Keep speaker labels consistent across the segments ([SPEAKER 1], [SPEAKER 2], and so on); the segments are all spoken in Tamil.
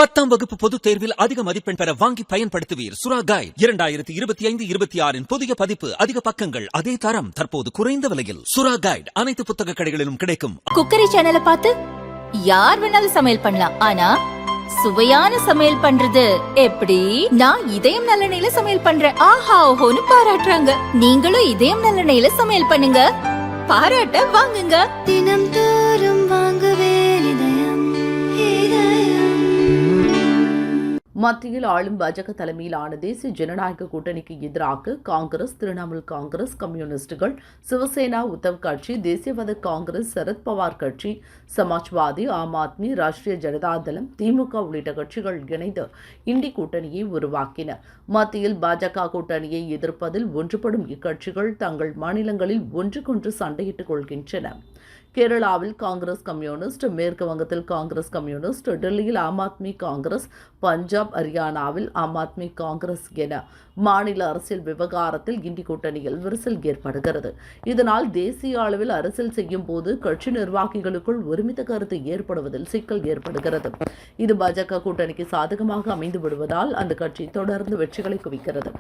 [SPEAKER 1] 10ஆம் வகுப்பு பொதுத் தேர்வில் அதிக மதிப்பெண் பெற வாங்கி பயன்படுத்துவீர் சுரா கைட் 2025-26 புதிய பதிப்பு. அதிக பக்கங்கள், அதே தரம், தற்போது குறைந்த விலையில். சுரா கைட் அனைத்து புத்தக கடைகளிலும் கிடைக்கும்.
[SPEAKER 2] குக்கரி சேனலை பார்த்து யார் வேணாலும் சமையல் பண்ணலாம். ஆனா சுவையான சமையல் பண்றது எப்படி? நான் இதயம் நல்லெண்ணெயில சமையல் பண்றேன். ஆஹா ஓஹோன்னு பாராட்டுறாங்க. நீங்களும் இதயம் நல்லெண்ணெயில சமையல் பண்ணுங்க, பாராட்ட வாங்குங்க.
[SPEAKER 3] தினம் தோறும் வாங்குவே
[SPEAKER 4] மத்தியில் ஆளும் பாஜக தலைமையிலான தேசிய ஜனநாயக கூட்டணிக்கு எதிராக காங்கிரஸ், திரிணாமுல் காங்கிரஸ், கம்யூனிஸ்டுகள், சிவசேனா, உத்தவ் கட்சி, தேசியவாத காங்கிரஸ், சரத்பவார் கட்சி, சமாஜ்வாதி, ஆம் ஆத்மி, ராஷ்டிரிய ஜனதாதளம், திமுக உள்ளிட்ட கட்சிகள் இணைந்து இண்டி கூட்டணியை உருவாக்கின. மத்தியில் பாஜக கூட்டணியை எதிர்ப்பதில் ஒன்றுபடும் இக்கட்சிகள் தங்கள் மாநிலங்களில் ஒன்றுக்கொன்று சண்டையிட்டுக் கொள்கின்றன. கேரளாவில் காங்கிரஸ் கம்யூனிஸ்ட், மேற்கு வங்கத்தில் காங்கிரஸ் கம்யூனிஸ்ட், டெல்லியில் ஆம் ஆத்மி காங்கிரஸ், பஞ்சாப், ஹரியானாவில் ஆம் ஆத்மி காங்கிரஸ் என மாநில அரசியல் விவகாரத்தில் இண்டி கூட்டணியில் விரிசல் ஏற்படுகிறது. இதனால் தேசிய அளவில் அரசியல் செய்யும் போது கட்சி நிர்வாகிகளுக்குள் ஒருமித்த கருத்து ஏற்படுவதில் சிக்கல் ஏற்படுகிறது. இது பாஜக கூட்டணிக்கு சாதகமாக அமைந்து விடுவதால் அந்த கட்சி தொடர்ந்து வெற்றிகளை குவிக்கிறது.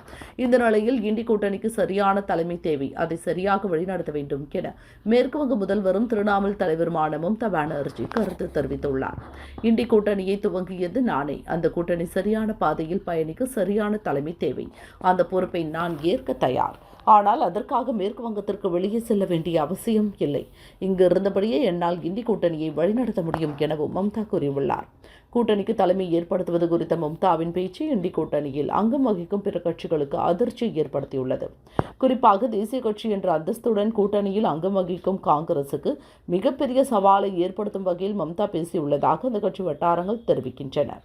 [SPEAKER 4] இந்த நிலையில் இண்டி கூட்டணிக்கு சரியான தலைமை தேவை, அதை சரியாக வழிநடத்த வேண்டும் என மேற்கு வங்க முதல்வரும் திரிணாமுல் தலைவருமான மம்தா பானர்ஜி கருத்து தெரிவித்துள்ளார். இண்டி கூட்டணியை துவங்கியது நானே. அந்த கூட்டணி சரியான பாதையில் பயணிக்க சரியான தலைமை தேவை. அந்த பொறுப்பை நான் ஏற்க தயார். ஆனால் அதற்காக மேற்கு வங்கத்திற்கு வெளியே செல்ல வேண்டிய அவசியம் இல்லை. இங்கு இருந்தபடியே என்னால் இண்டி கூட்டணியை வழிநடத்த முடியும் எனவும் மம்தா கூறியுள்ளார். கூட்டணிக்கு தலைமை ஏற்படுத்துவது குறித்த மம்தாவின் பேச்சு இண்டி கூட்டணியில் அங்கம் வகிக்கும் பிற கட்சிகளுக்கு அதிர்ச்சியை ஏற்படுத்தியுள்ளது. குறிப்பாக தேசிய கட்சி என்ற அந்தஸ்துடன் கூட்டணியில் அங்கம் வகிக்கும் காங்கிரசுக்கு மிகப்பெரிய சவாலை ஏற்படுத்தும் வகையில் மம்தா பேசியுள்ளதாக அந்த கட்சி வட்டாரங்கள் தெரிவிக்கின்றன.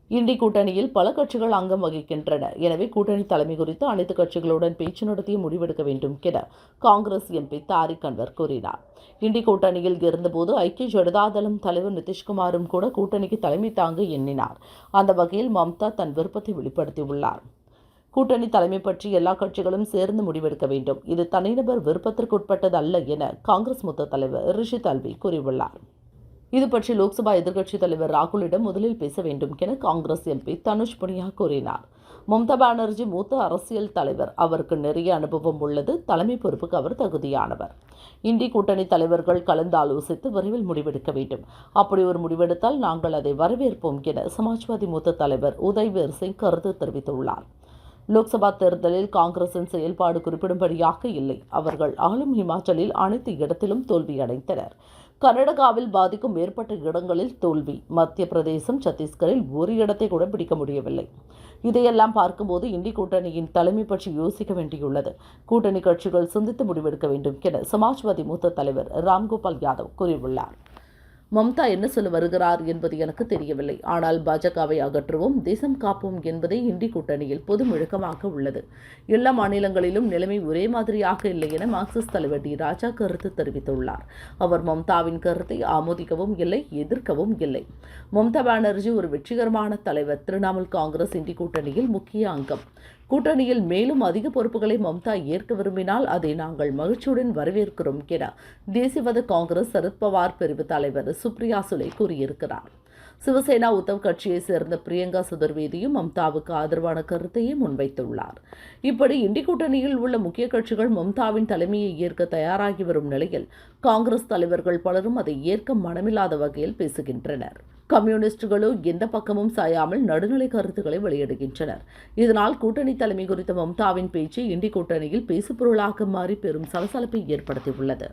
[SPEAKER 4] இண்டி கூட்டணியில் பல கட்சிகள் அங்கம் வகிக்கின்றன. எனவே கூட்டணி தலைமை குறித்து அனைத்து கட்சிகளுடன் பேச்சு நடத்தி முடிவெடுக்க வேண்டும் என காங்கிரஸ் எம்பி தாரிக் அன்வர் கூறினார். இண்டி கூட்டணியில் இருந்தபோது ஐக்கிய ஜனதாதளம் தலைவர் நிதிஷ்குமாரும் கூட கூட்டணிக்கு தலைமை தாங்க எண்ணினார். அந்த வகையில் மம்தா தன் விருப்பத்தை வெளிப்படுத்தியுள்ளார். கூட்டணி தலைமை பற்றி எல்லா கட்சிகளும் சேர்ந்து முடிவெடுக்க வேண்டும். இது தனிநபர் விருப்பத்திற்குட்பட்டது அல்ல என காங்கிரஸ் மூத்த தலைவர் ரிஷி தல்வி கூறியுள்ளார். இது பற்றி லோக்சபா எதிர்க்கட்சித் தலைவர் ராகுலிடம் முதலில் பேச வேண்டும் என காங்கிரஸ் எம்பி தனுஷ் புனியா கூறினார். மம்தா பானர்ஜி மூத்த அரசியல் தலைவர், அவருக்கு நிறைய அனுபவம் உள்ளது. தலைமை பொறுப்புக்கு அவர் தகுதியானவர். இண்டி கூட்டணி தலைவர்கள் கலந்தாலோசித்து விரைவில் முடிவெடுக்க வேண்டும். அப்படி ஒரு முடிவெடுத்தால் நாங்கள் அதை வரவேற்போம் என சமாஜ்வாதி மூத்த தலைவர் உதய்வீர் சிங் கருத்து தெரிவித்துள்ளார். லோக்சபா தேர்தலில் காங்கிரசின் செயல்பாடு குறிப்பிடும்படியாக இல்லை. அவர்கள் ஆளும் ஹிமாச்சலில் அனைத்து இடத்திலும் தோல்வியடைந்தனர். கர்நாடகாவில் பாதிக்கும் மேற்பட்ட இடங்களில் தோல்வி. மத்திய பிரதேசம், சத்தீஸ்கரில் ஒரு இடத்தை கூட பிடிக்க முடியவில்லை. இதையெல்லாம் பார்க்கும்போது இண்டி கூட்டணியின் தலைமை பற்றி யோசிக்க வேண்டியுள்ளது. கூட்டணி கட்சிகள் சிந்தித்து முடிவெடுக்க வேண்டும் என சமாஜ்வாதி மூத்த தலைவர் ராம்கோபால் யாதவ் கூறியுள்ளார். மம்தா என்ன சொல்ல வருகிறார் என்பது எனக்கு தெரியவில்லை. ஆனால் பாஜகவை அகற்றுவோம், தேசம் காப்போம் என்பதே இண்டி கூட்டணியில் பொது முழக்கமாக உள்ளது. எல்லா மாநிலங்களிலும் நிலைமை ஒரே மாதிரியாக இல்லை என மார்க்சிஸ்ட் தலைவர் டி ராஜா கருத்து தெரிவித்துள்ளார். அவர் மம்தாவின் கருத்தை ஆமோதிக்கவும் இல்லை, எதிர்க்கவும் இல்லை. மம்தா பானர்ஜி ஒரு வெற்றிகரமான தலைவர். திரிணாமுல் காங்கிரஸ் இண்டி கூட்டணியில் முக்கிய அங்கம். கூட்டணியில் மேலும் அதிக பொறுப்புகளை மம்தா ஏற்க விரும்பினால் அதை நாங்கள் மகிழ்ச்சியுடன் வரவேற்கிறோம் என தேசியவாத காங்கிரஸ் சரத்பவார் பிரிவு தலைவர் சுப்ரியா சுலே கூறியிருக்கிறார். சிவசேனா, உத்தவ் கட்சியை சேர்ந்த பிரியங்கா சதுர்வேதியும் மம்தாவுக்கு ஆதரவான கருத்தையே முன்வைத்துள்ளார். இப்படி இண்டி கூட்டணியில் உள்ள முக்கிய கட்சிகள் மம்தாவின் தலைமையை ஏற்க தயாராகி வரும் நிலையில் காங்கிரஸ் தலைவர்கள் பலரும் அதை ஏற்க மனமில்லாத வகையில் பேசுகின்றனர். கம்யூனிஸ்டுகளோ எந்த பக்கமும் சாயாமல் நடுநிலை கருத்துக்களை வெளியிடுகின்றனர். இதனால் கூட்டணி தலைமை குறித்த மம்தாவின் பேச்சு இண்டி கூட்டணியில் பேசுபொருளாக மாறி பெரும் சலசலப்பை ஏற்படுத்தியுள்ளது.